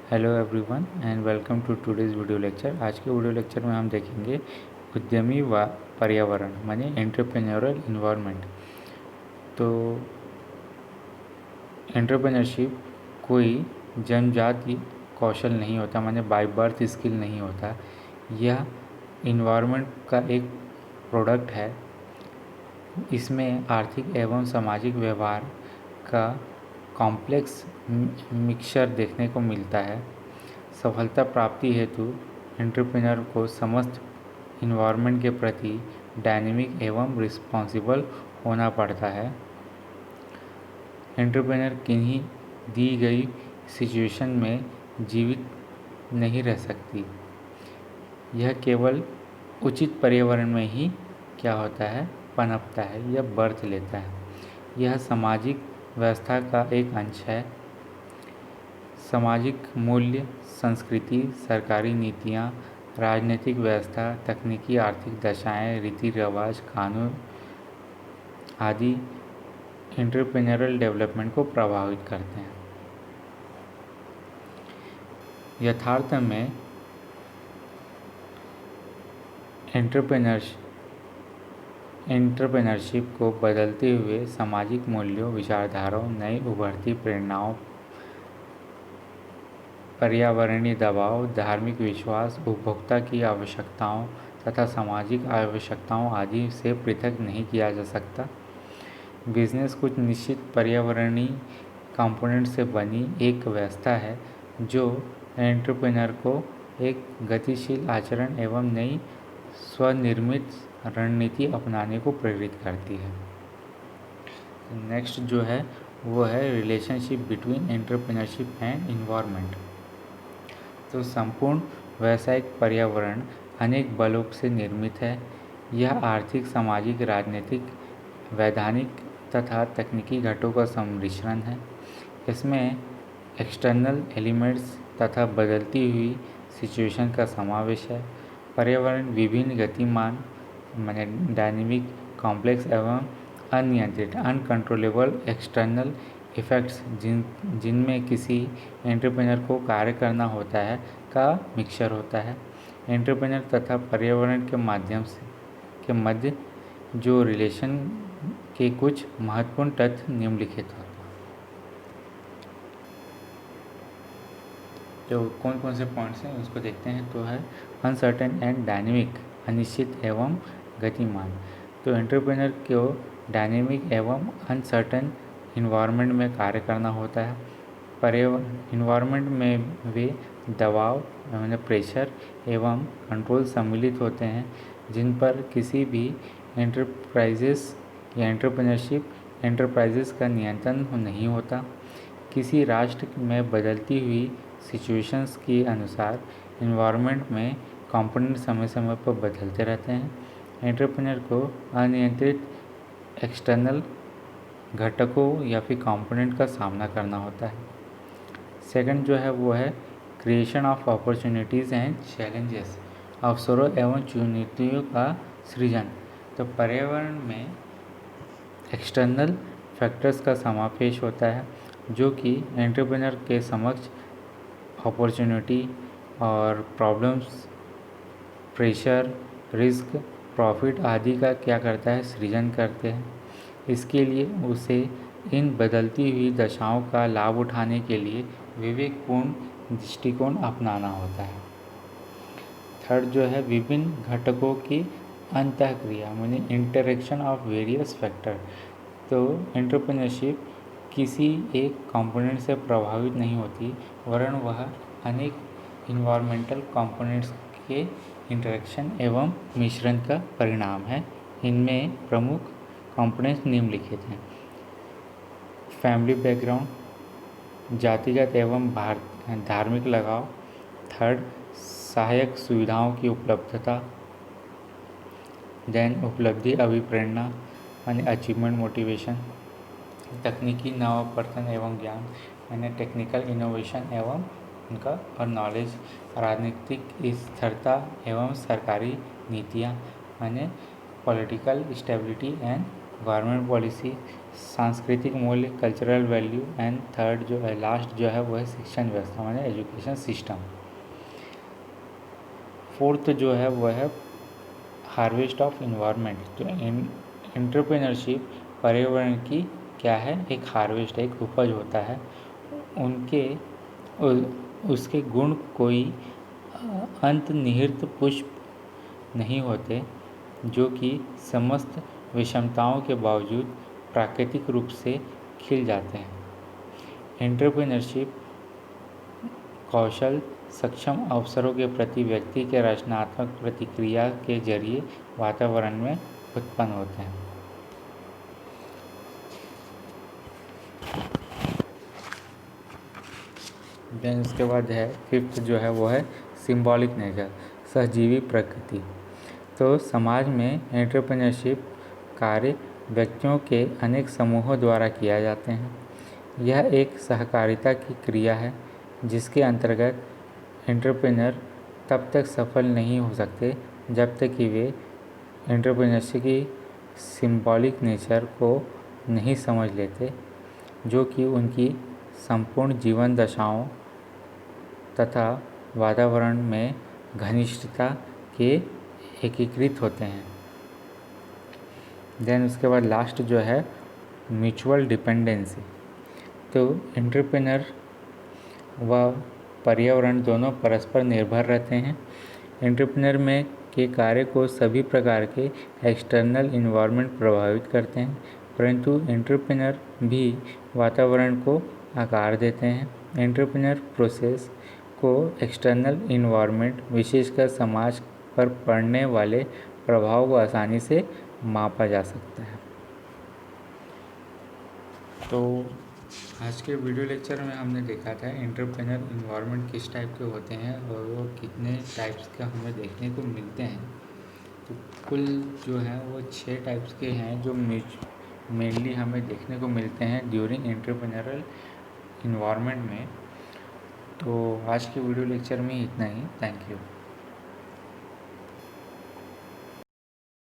Hello everyone and welcome to today's video lecture. आज के video lecture में हम देखेंगे उद्यमी व पर्यावरण माने एंटरप्रेन्योरल इन्वायरमेंट। तो एंटरप्रेन्योरशिप कोई जन्मजात कौशल नहीं होता, माने बाय बर्थ स्किल नहीं होता। यह इन्वायरमेंट का एक प्रोडक्ट है। इसमें आर्थिक एवं सामाजिक व्यवहार का कॉम्प्लेक्स मिक्सचर देखने को मिलता है। सफलता प्राप्ति हेतु एंटरप्रेन्योर को समस्त इन्वायरमेंट के प्रति डायनेमिक एवं रिस्पॉन्सिबल होना पड़ता है। एंटरप्रेन्योर किन्हीं दी गई सिचुएशन में जीवित नहीं रह सकती। यह केवल उचित पर्यावरण में ही क्या होता है, पनपता है या बर्थ लेता है। यह सामाजिक व्यवस्था का एक अंश है। सामाजिक मूल्य, संस्कृति, सरकारी नीतियाँ, राजनीतिक व्यवस्था, तकनीकी आर्थिक दशाएं, रीति रिवाज, कानून आदि एंटरप्रेन्योरल डेवलपमेंट को प्रभावित करते हैं। यथार्थ में एंटरप्रेन्योरशिप को बदलते हुए सामाजिक मूल्यों, विचारधाराओं, नई उभरती प्रेरणाओं, पर्यावरणीय दबाव, धार्मिक विश्वास, उपभोक्ता की आवश्यकताओं तथा सामाजिक आवश्यकताओं आदि से पृथक नहीं किया जा सकता। बिजनेस कुछ निश्चित पर्यावरणीय कंपोनेंट से बनी एक व्यवस्था है जो एंटरप्रेन्योर को एक गतिशील आचरण एवं नई स्वनिर्मित रणनीति अपनाने को प्रेरित करती है। नेक्स्ट जो है वो है relationship between entrepreneurship and environment. तो संपूर्ण व्यावसायिक पर्यावरण अनेक बलों से निर्मित है। यह आर्थिक, सामाजिक, राजनीतिक, वैधानिक तथा तकनीकी घटकों का सम्मिश्रण है। इसमें एक्सटर्नल एलिमेंट्स तथा बदलती हुई सिचुएशन का समावेश है। पर्यावरण विभिन्न गतिमान माने डायनेमिक, कॉम्प्लेक्स एवं अनियंत्रित अनकंट्रोलेबल एक्सटर्नल इफेक्ट्स जिनमें किसी एंटरप्रेन्योर को कार्य करना होता है का मिक्सचर होता है। एंटरप्रेन्योर तथा पर्यावरण के मध्य जो रिलेशन के कुछ महत्वपूर्ण तथ्य निम्नलिखित होते हैं। जो कौन कौन से पॉइंट्स हैं उसको देखते हैं। तो है अनसर्टेन एंड डायनेमिक, अनिश्चित एवं गतिमान। तो एंटरप्रेन्योर को डायनेमिक एवं अनसर्टेन इन्वायरमेंट में कार्य करना होता है। इन्वायरमेंट में वे दबाव यानी प्रेशर एवं कंट्रोल सम्मिलित होते हैं जिन पर किसी भी एंटरप्राइजेस या एंटरप्राइजेस का नियंत्रण नहीं होता। किसी राष्ट्र में बदलती हुई सिचुएशंस के अनुसार इन्वायरमेंट में कंपोनेंट समय समय पर बदलते रहते हैं। एंटरप्रेन्योर को अनियंत्रित एक्सटर्नल घटकों या फिर कंपोनेंट का सामना करना होता है। सेकंड जो है वो है creation of opportunities and challenges, अवसरों एवं चुनौतियों का सृजन। तो पर्यावरण में एक्सटर्नल फैक्टर्स का समावेश होता है जो कि एंटरप्रेन्योर के समक्ष अपॉर्चुनिटी और प्रॉब्लम्स, प्रेशर, रिस्क, प्रॉफिट आदि का क्या करता है, सृजन करते हैं। इसके लिए उसे इन बदलती हुई दशाओं का लाभ उठाने के लिए विवेकपूर्ण दृष्टिकोण अपनाना होता है। थर्ड जो है विभिन्न घटकों की अंतःक्रिया माने इंटरेक्शन ऑफ वेरियस फैक्टर। तो एंटरप्रेन्योरशिप किसी एक कंपोनेंट से प्रभावित नहीं होती वरन वह अनेक इन्वायरमेंटल कंपोनेंट्स के इंटरेक्शन एवं मिश्रण का परिणाम है। इनमें प्रमुख कंपोनेंट्स निम्नलिखित हैं। फैमिली बैकग्राउंड, जातिगत एवं धार्मिक लगाव। थर्ड, सहायक सुविधाओं की उपलब्धता। देन उपलब्धि अभिप्रेरणा यानी अचीवमेंट मोटिवेशन। तकनीकी नवावर्तन एवं ज्ञान यानी टेक्निकल इनोवेशन एवं उनका और नॉलेज। राजनीतिक स्थिरता एवं सरकारी नीतियाँ यानी political stability and government policy. सांस्कृतिक मूल्य, कल्चरल वैल्यू, एंड थर्ड जो है लास्ट जो है वो है शिक्षण व्यवस्था माने एजुकेशन सिस्टम। फोर्थ जो है वो है हार्वेस्ट ऑफ इन्वायरमेंट। तो एंटरप्रेन्योरशिप पर्यावरण की क्या है, एक हार्वेस्ट, एक उपज होता है। उनके उसके गुण कोई अंतर्निहित पुष्प नहीं होते जो कि समस्त विषमताओं के बावजूद प्राकृतिक रूप से खिल जाते हैं। एंटरप्रेन्योरशिप कौशल सक्षम अवसरों के प्रति व्यक्ति के रचनात्मक प्रतिक्रिया के जरिए वातावरण में उत्पन्न होते हैं। देन उसके बाद है फिफ्थ जो है वो है सिंबॉलिक नेचर, सहजीवी प्रकृति। तो समाज में एंटरप्रेन्योरशिप कार्य व्यक्तियों के अनेक समूहों द्वारा किया जाते हैं। यह एक सहकारिता की क्रिया है जिसके अंतर्गत एंटरप्रेन्योर तब तक सफल नहीं हो सकते जब तक कि वे एंटरप्रेन्योरशिप की सिंबॉलिक नेचर को नहीं समझ लेते, जो कि उनकी संपूर्ण जीवन दशाओं तथा वातावरण में घनिष्ठता के एकीकृत होते हैं। देन उसके बाद लास्ट जो है म्यूचुअल डिपेंडेंसी। तो एंटरप्रेन्योर व पर्यावरण दोनों परस्पर निर्भर रहते हैं। एंटरप्रेन्योर में के कार्य को सभी प्रकार के एक्सटर्नल इन्वायरमेंट प्रभावित करते हैं, परंतु एंटरप्रेन्योर भी वातावरण को आकार देते हैं। एंटरप्रेन्योर प्रोसेस को एक्सटर्नल इन्वायरमेंट विशेषकर समाज पर पड़ने वाले प्रभाव को आसानी से मापा जा सकता है। तो आज के वीडियो लेक्चर में हमने देखा था एंटरप्रेन्योर इन्वायरमेंट किस टाइप के होते हैं और वो कितने टाइप्स के हमें देखने को मिलते हैं। तो कुल जो है वो 6 टाइप्स के हैं जो मेनली हमें देखने को मिलते हैं ड्यूरिंग एंटरप्रेन्योरल इन्वायरमेंट में। तो आज के वीडियो लेक्चर में इतना ही। Thank you.